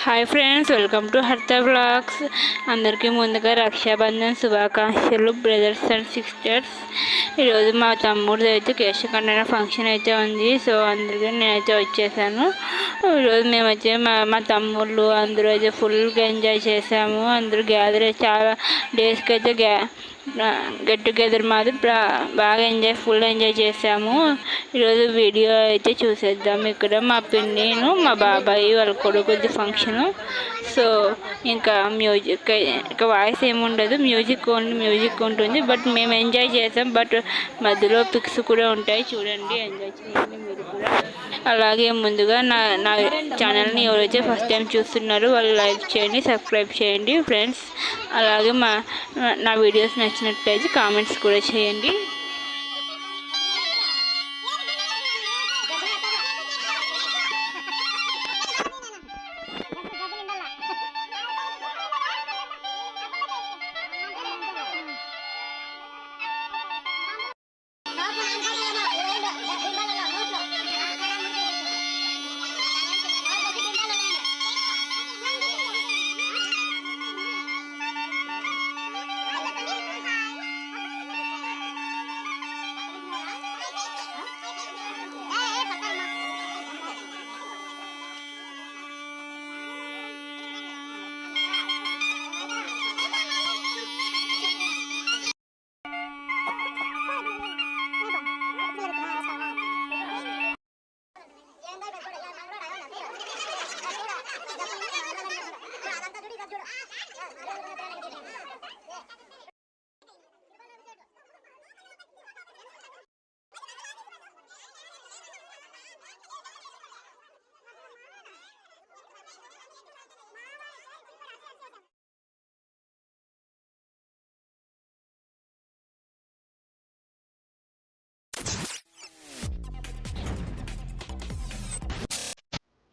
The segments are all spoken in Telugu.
Hi friends, welcome to Hartha blogs. అందరికీ ముందుగా రక్షాబంధన్ శుభాకాంక్షలు బ్రదర్స్ అండ్ సిస్టర్స్. ఈరోజు మా తమ్ముడు అయితే కేశఖండన ఫంక్షన్ అయితే ఉంది. సో అందరికీ నేనైతే వచ్చేసాను. ఈరోజు మేమైతే మా తమ్ముళ్ళు అందరూ అయితే ఫుల్గా ఎంజాయ్ చేసాము. అందరూ గ్యాదర్ చాలా డేస్కి అయితే గెట్ టుగెదర్ మాది బాగా ఫుల్ ఎంజాయ్ చేసాము. ఈరోజు వీడియో అయితే చూసేద్దాం. ఇక్కడ మా పిన్నిను మా బాబాయ్ వాళ్ళ కొడుకుది ఫంక్షను. సో ఇంకా ఇంకా వాయిస్ ఏముండదు, మ్యూజిక్ ఉంటుంది. బట్ మేము ఎంజాయ్ చేసాం. బట్ మధ్యలో పిక్స్ కూడా ఉంటాయి, చూడండి, ఎంజాయ్ చేయండి మీరు కూడా. అలాగే ముందుగా నా ఛానల్ని ఎవరైతే ఫస్ట్ టైం చూస్తున్నారో వాళ్ళు లైక్ చేయండి, సబ్స్క్రైబ్ చేయండి ఫ్రెండ్స్. అలాగే నా వీడియోస్ నచ్చినట్లయితే కామెంట్స్ కూడా చేయండి.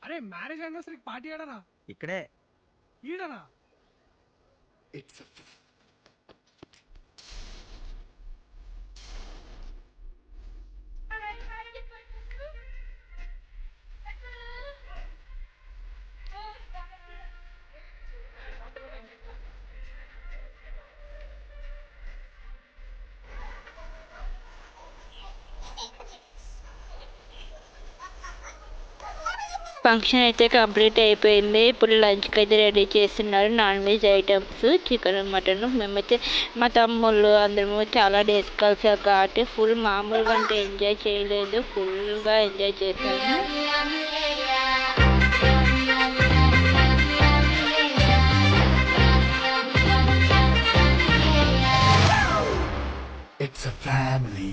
అరే మ్యారేజ్ యానివర్సరీ పార్టీ ఆడనా? ఇక్కడే ఈడనా? ఫంక్షన్ అయితే కంప్లీట్ అయిపోయింది. ఇప్పుడు లంచ్కి అయితే రెడీ చేస్తున్నారు. Non veg items, chicken, mutton. మేమైతే మా తమ్ముళ్ళు అందరము చాలా డేస్ కలిసాం కాబట్టి ఫుల్ మామూలుగా అంటే ఎంజాయ్ చేయలేదు, ఫుల్గా ఎంజాయ్ చేశాము. It's a family.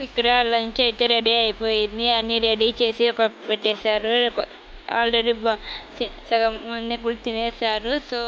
ఇక్కడ లంచ్ అయితే రెడీ అయిపోయింది. అన్నీ రెడీ చేసి పెట్టేశారు. ఆల్రెడీ సగం మంది కూడా తినేశారు. సో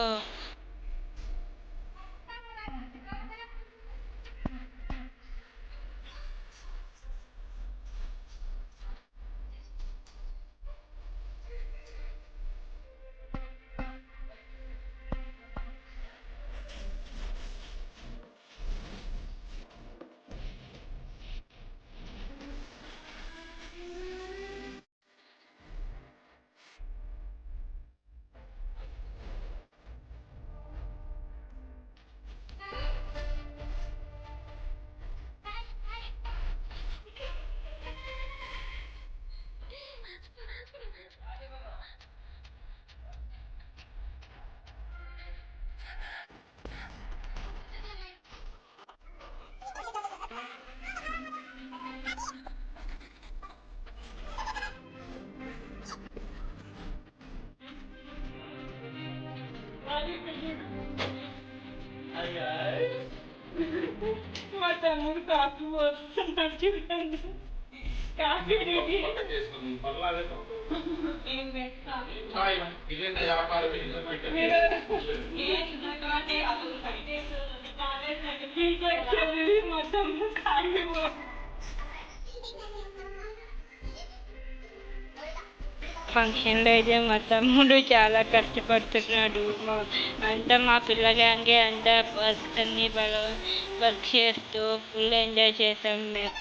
మా తమ్ముడు కాఫీ పోస్తున్నాడు చూడండి. కాఫీ డ్యూటీ మా తమ్ముడు కాఫీ ఫంక్షన్లో అయితే మా తమ్ముడు చాలా కష్టపడుతున్నాడు. అంతా మా పిల్ల గ్యాంగే అంతా అన్ని వర్క్ చేస్తూ ఫుల్ ఎంజాయ్ చేసాం మేము.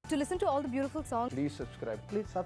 To listen to all the beautiful songs, Please subscribe. Please subscribe.